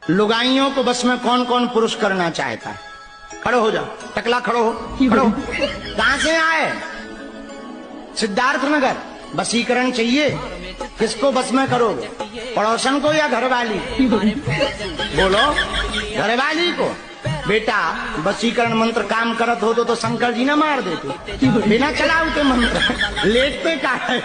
लुगाइयों को बस में कौन कौन पुरुष करना चाहता है? खड़ो हो जाओ, टकला खड़ो हो, खड़ो। कहां से आए? सिद्धार्थ नगर। वशीकरण चाहिए, किसको बस में करोगे? पड़ोसन को या घरवाली? बोलो, घरवाली को। बेटा वशीकरण मंत्र काम करत हो तो शंकर जी ना मार देते बिना चलावते मंत्र। लेटते का है?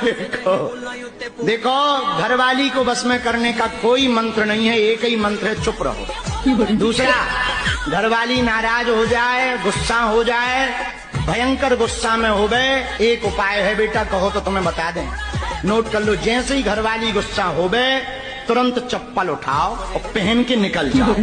देखो घरवाली को बस में करने का कोई मंत्र नहीं है, एक ही मंत्र है, चुप रहो। दूसरा, घरवाली नाराज हो जाए, गुस्सा हो जाए, भयंकर गुस्सा में हो गए, एक उपाय है बेटा, कहो तो तुम्हें बता दें, नोट कर लो। जैसे ही घरवाली गुस्सा हो गए तुरंत चप्पल उठाओ और पहन के निकल जाओ।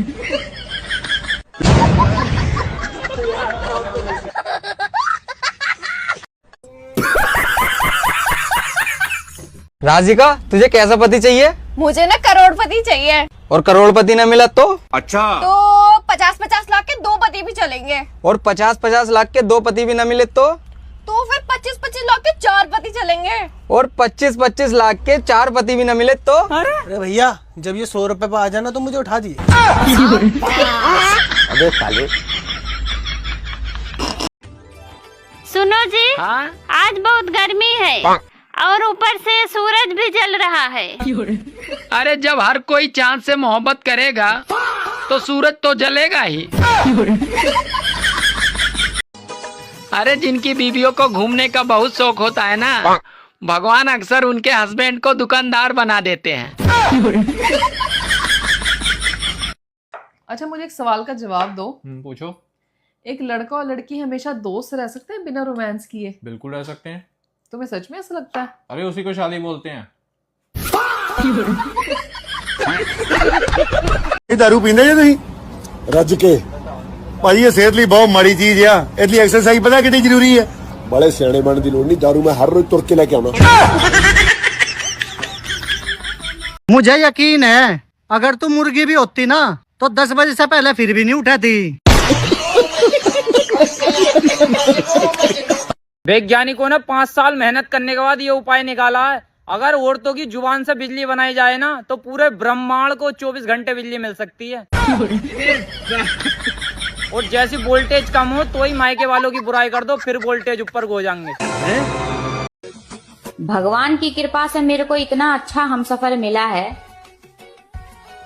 राधिका, तुझे कैसा पति चाहिए? मुझे ना करोड़पति चाहिए। और करोड़पति न मिला तो? अच्छा, तो 50-50 लाख के 2 पति भी चलेंगे। और 50-50 लाख के 2 पति भी न मिले तो? तो फिर 25-25 लाख के 4 पति चलेंगे। और 25-25 लाख के 4 पति भी न मिले तो? अरे भैया, जब ये 100 रुपए पे आ जाना तो मुझे उठा दिए। अबे साले। सुनो जी, हाँ? आज बहुत गर्मी है और ऊपर से सूरज भी जल रहा है। अरे जब हर कोई चांद से मोहब्बत करेगा तो सूरज तो जलेगा ही। अरे जिनकी बीवियों को घूमने का बहुत शौक होता है ना, भगवान अक्सर उनके हस्बैंड को दुकानदार बना देते हैं। अच्छा, मुझे एक सवाल का जवाब दो। पूछो। एक लड़का और लड़की हमेशा दोस्त रह सकते हैं बिना रोमांस किए? बिल्कुल रह सकते हैं। तुम्हें सच में ऐसा लगता है? अरे उसी को शादी बोलते हैं। दारू पींदे जे तुसीं रज के? भाजी ये सेहत ਲਈ बहुत माड़ी चीज है, इसलिए एक्सरसाइज पता कितनी जरूरी है। बड़े सियाने बनने की लोड़ नहीं, दारू मैं हर रोज तुर के लेके आना। मुझे यकीन है अगर तू मुर्गी भी होती ना तो 10 बजे से पहले फिर भी नहीं उठाती। वैज्ञानिकों ने 5 साल मेहनत करने के बाद ये उपाय निकाला है, अगर औरतों की जुबान से बिजली बनाई जाए ना तो पूरे ब्रह्मांड को 24 घंटे बिजली मिल सकती है। और जैसी वोल्टेज कम हो तो ही मायके वालों की बुराई कर दो, फिर वोल्टेज ऊपर हो जाएंगे। भगवान की कृपा से मेरे को इतना अच्छा हमसफर मिला है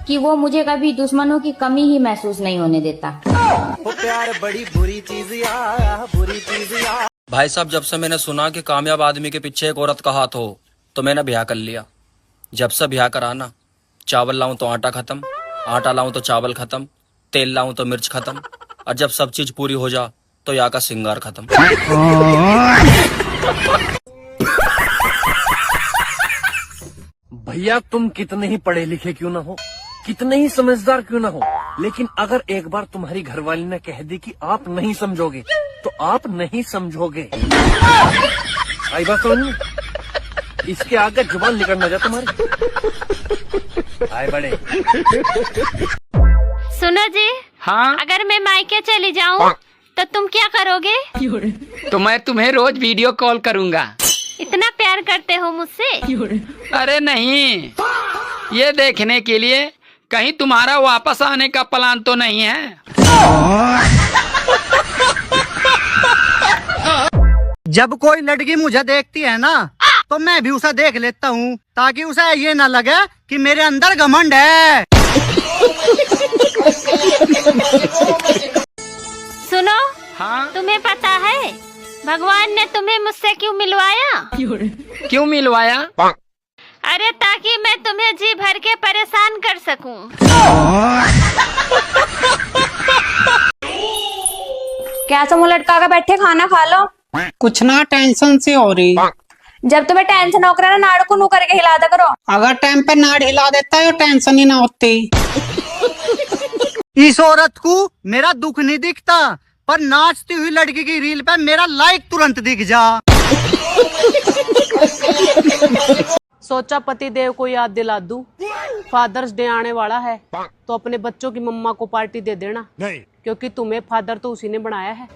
कि वो मुझे कभी दुश्मनों की कमी ही महसूस नहीं होने देता। प्यार बड़ी बुरी चीज या बुरी चीज या। भाई साहब, जब से मैंने सुना कि कामयाब आदमी के पीछे एक औरत का हाथ हो तो मैंने ब्याह कर लिया। जब से ब्याह करा ना, चावल लाऊं तो आटा खत्म, आटा लाऊं तो चावल खत्म, तेल लाऊं तो मिर्च खत्म, और जब सब चीज पूरी हो जा तो यहाँ का सिंगार खत्म। भैया तुम कितने ही पढ़े लिखे क्यों ना हो, कितने ही समझदार क्यों ना हो, लेकिन अगर एक बार तुम्हारी घरवाली ने कह दी कि आप नहीं समझोगे तो आप नहीं समझोगे। आई बात समझ? इसके आगे जुबान निकल ना जाए तुम्हारी। आए बड़े। सुनो जी, हाँ? अगर मैं मायके चली जाऊँ तो तुम क्या करोगे? तो मैं तुम्हें रोज वीडियो कॉल करूँगा। इतना प्यार करते हो मुझसे? अरे नहीं, ये देखने के लिए कहीं तुम्हारा वापस आने का प्लान तो नहीं है। जब कोई लड़की मुझे देखती है ना तो मैं भी उसे देख लेता हूँ ताकि उसे ये ना लगे कि मेरे अंदर घमंड है। सुनो, हाँ? तुम्हें पता है भगवान ने तुम्हें मुझसे क्यों मिलवाया? क्यों मिलवाया? अरे ताकि मैं तुम्हें जी भर के परेशान कर सकूं। क्या तुम लटका के बैठे खाना खा लो? कुछ ना, टेंशन से हो रही। जब तुम्हें टेंशन हो ना, नाड़ को नू करके हिला दे करो। अगर टाइम पे नाड़ हिला देता है तो टेंशन ही ना होती। इस औरत को मेरा दुख नहीं दिखता, पर नाचती हुई लड़की की रील पे मेरा लाइक तुरंत दिख जा। सोचा पति देव को याद दिला दूं। फादर्स डे आने वाला है तो अपने बच्चों की मम्मा को पार्टी दे देना। नहीं, क्योंकि तुम्हें फादर तो उसी ने बनाया है।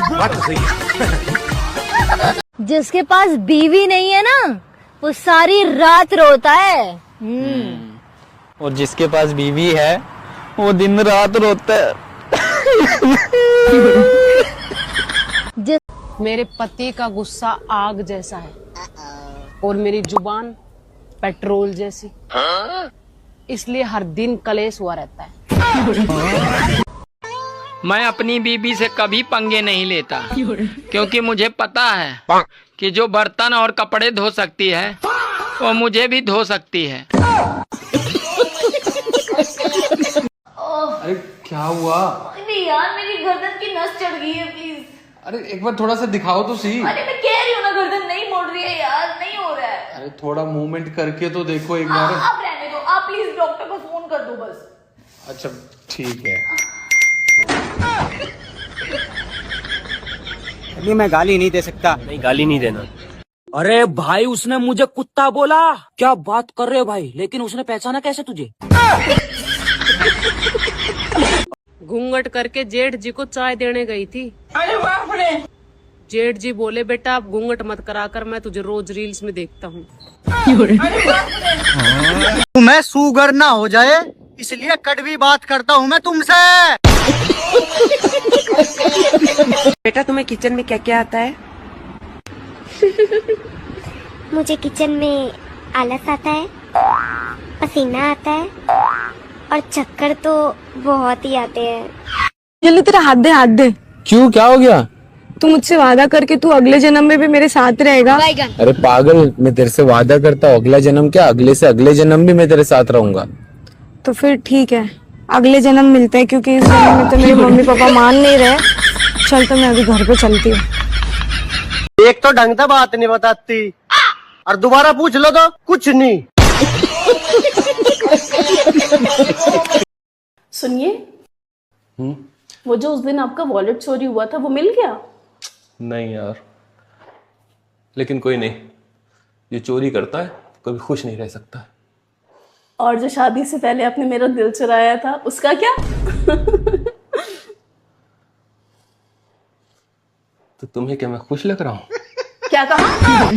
बात तो सही है। जिसके पास बीवी नहीं है ना, वो सारी रात रोता है। और जिसके पास बीवी है वो दिन रात रोता है। मेरे पति का गुस्सा आग जैसा है और मेरी जुबान पेट्रोल जैसी, इसलिए हर दिन कलेश हुआ रहता है। मैं अपनी बीबी से कभी पंगे नहीं लेता, क्योंकि मुझे पता है कि जो बर्तन और कपड़े धो सकती है वो मुझे भी धो सकती है। अरे क्या हुआ? अरे यार मेरी गर्दन की नस चढ़ गई है, प्लीज। अरे एक बार थोड़ा सा दिखाओ तो सही। अरे मैं कह रही हूँ ना, गर्दन नहीं मोड़ रही है यार, नहीं हो रहा है। अरे थोड़ा मूवमेंट करके तो देखो एक बार। आप रहने दो, आप प्लीज डॉक्टर को फोन कर दो बस। अच्छा ठीक है। अभी मैं गाली नहीं दे सकता। नहीं, गाली नहीं देना। अरे भाई उसने मुझे कुत्ता बोला। क्या बात कर रहे हो भाई? लेकिन उसने पहचाना कैसे तुझे? घूंघट करके जेठ जी को चाय देने गई थी। अरे बाप रे। जेठ जी बोले, बेटा आप घूंघट मत कराकर, मैं तुझे रोज रील्स में देखता हूँ। तुम्हें शुगर ना हो जाए इसलिए कड़वी बात करता हूँ मैं तुमसे। बेटा तुम्हें किचन में क्या क्या आता है? मुझे किचन में आलस आता है, पसीना आता है और चक्कर तो बहुत ही आते हैं। जल्दी तेरा हाथ दे, हाथ दे। क्यों, क्या हो गया? तू मुझसे वादा करके तू अगले जन्म में भी मेरे साथ रहेगा। अरे पागल, मैं तेरे से वादा करता हूँ अगला जन्म क्या, अगले से अगले जन्म भी मैं तेरे साथ रहूंगा। तो फिर ठीक है, अगले जन्म मिलते हैं, क्योंकि इस जन्म में तो मेरे मम्मी पापा मान नहीं रहे। चल तो मैं अभी घर पे चलती हूँ। एक तो ढंग से बात नहीं बताती और दोबारा पूछ लो तो कुछ नहीं। सुनिए, वो जो उस दिन आपका वॉलेट चोरी हुआ था वो मिल गया? नहीं यार, लेकिन कोई नहीं, जो चोरी करता है कभी खुश नहीं रह सकता। और जो शादी से पहले आपने मेरा दिल चुराया था उसका क्या? तो तुम्हें क्या मैं खुश लग रहा हूँ? क्या कहा?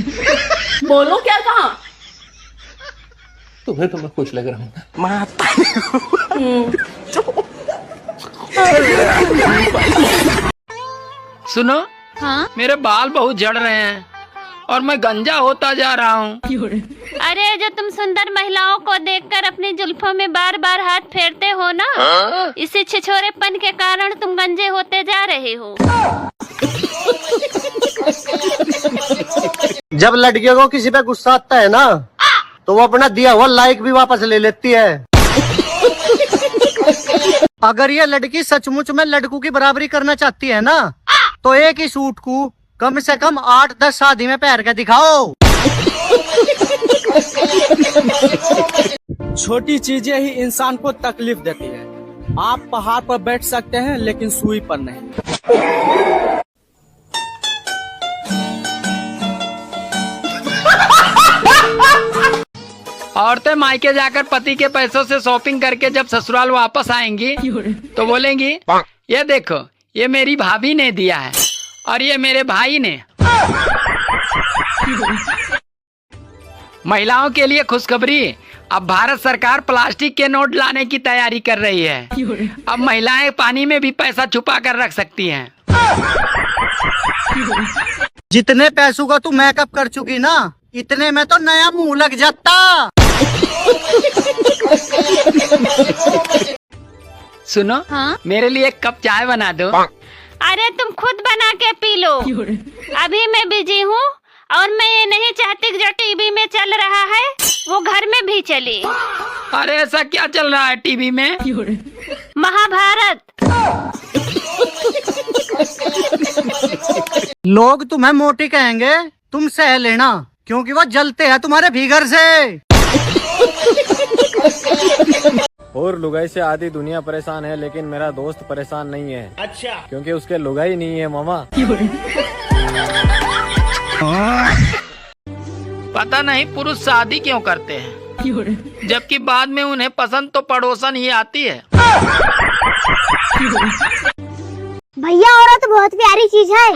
बोलो क्या कहा? तुम्हें तो मैं खुश लग रहा हूँ। सुनो, हाँ? मेरे बाल बहुत झड़ रहे हैं और मैं गंजा होता जा रहा हूँ। अरे जो तुम सुंदर महिलाओं को देखकर अपनी जुल्फों में बार बार हाथ फेरते हो ना, इसी छिछोरेपन के कारण तुम गंजे होते जा रहे हो। जब लड़कियों को किसी पे गुस्सा आता है ना तो वो अपना दिया हुआ लाइक भी वापस ले लेती है। अगर ये लड़की सचमुच में लड़कों की बराबरी करना चाहती है ना तो एक ही सूट को कम से कम 8-10 शादी में पहन के दिखाओ। छोटी चीजें ही इंसान को तकलीफ देती है। आप पहाड़ पर बैठ सकते हैं लेकिन सुई पर नहीं। औरतें मायके जाकर पति के पैसों से शॉपिंग करके जब ससुराल वापस आएंगी तो बोलेंगी, ये देखो ये मेरी भाभी ने दिया है और ये मेरे भाई ने। महिलाओं के लिए खुशखबरी, अब भारत सरकार प्लास्टिक के नोट लाने की तैयारी कर रही है। अब महिलाएं पानी में भी पैसा छुपा कर रख सकती हैं। जितने पैसों का तू मेकअप कर चुकी ना इतने में तो नया मुंह लग जाता। सुनो, हाँ? मेरे लिए एक कप चाय बना दो। अरे तुम खुद बना के पी लो, अभी मैं बिजी हूँ और मैं ये नहीं चाहती कि जो टीवी में चल रहा है वो घर में भी चले। अरे ऐसा क्या चल रहा है टीवी में? महाभारत। लोग तुम्हें मोटी कहेंगे, तुम सह लेना क्योंकि वो जलते हैं तुम्हारे भीगर से। और लुगाई से आधी दुनिया परेशान है लेकिन मेरा दोस्त परेशान नहीं है। अच्छा, क्योंकि उसके लुगाई नहीं है मामा। पता नहीं पुरुष शादी क्यों करते हैं, जबकि बाद में उन्हें पसंद तो पड़ोसन ही आती है। भैया औरत बहुत प्यारी चीज है।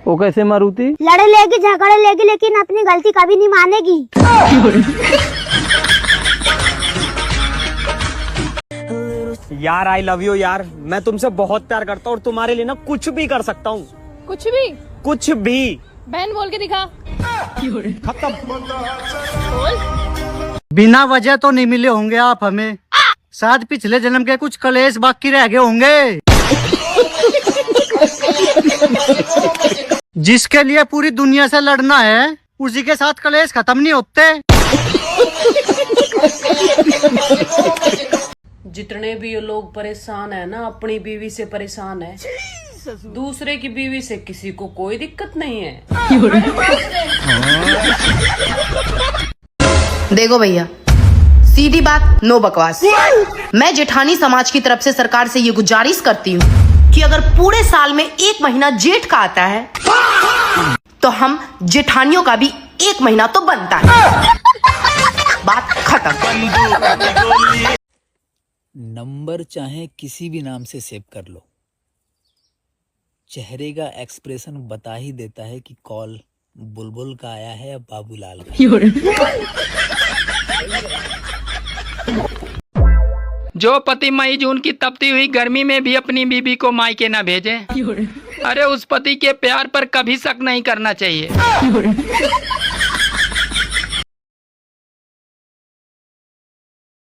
वो कैसे मारुति? लड़े लेगी झगड़े लेगी लेकिन अपनी गलती कभी नहीं मानेगी। यार आई लव यू यार, मैं तुमसे बहुत प्यार करता हूँ और तुम्हारे लिए ना कुछ भी कर सकता हूँ। कुछ भी? कुछ भी। बहन बोल के दिखा। खत्म। बिना वजह तो नहीं मिले होंगे आप हमें, शायद पिछले जन्म के कुछ कलेश बाकी रह गए होंगे, जिसके लिए पूरी दुनिया से लड़ना है उसी के साथ कलेश खत्म नहीं होते। जितने भी ये लोग परेशान है ना, अपनी बीवी से परेशान है, दूसरे की बीवी से किसी को कोई दिक्कत नहीं है। देखो भैया, सीधी बात, नो बकवास। मैं जेठानी समाज की तरफ से सरकार से ये गुजारिश करती हूँ कि अगर पूरे साल में 1 महीना जेठ का आता है तो हम जेठानियों का भी 1 महीना तो बनता है। बात खत्म। नंबर चाहे किसी भी नाम से सेव कर लो, चेहरे का एक्सप्रेशन बता ही देता है कि कॉल बुलबुल का आया है या बाबूलाल का। जो पति मई जून की तपती हुई गर्मी में भी अपनी बीबी को मायके न भेजे, अरे उस पति के प्यार पर कभी शक नहीं करना चाहिए।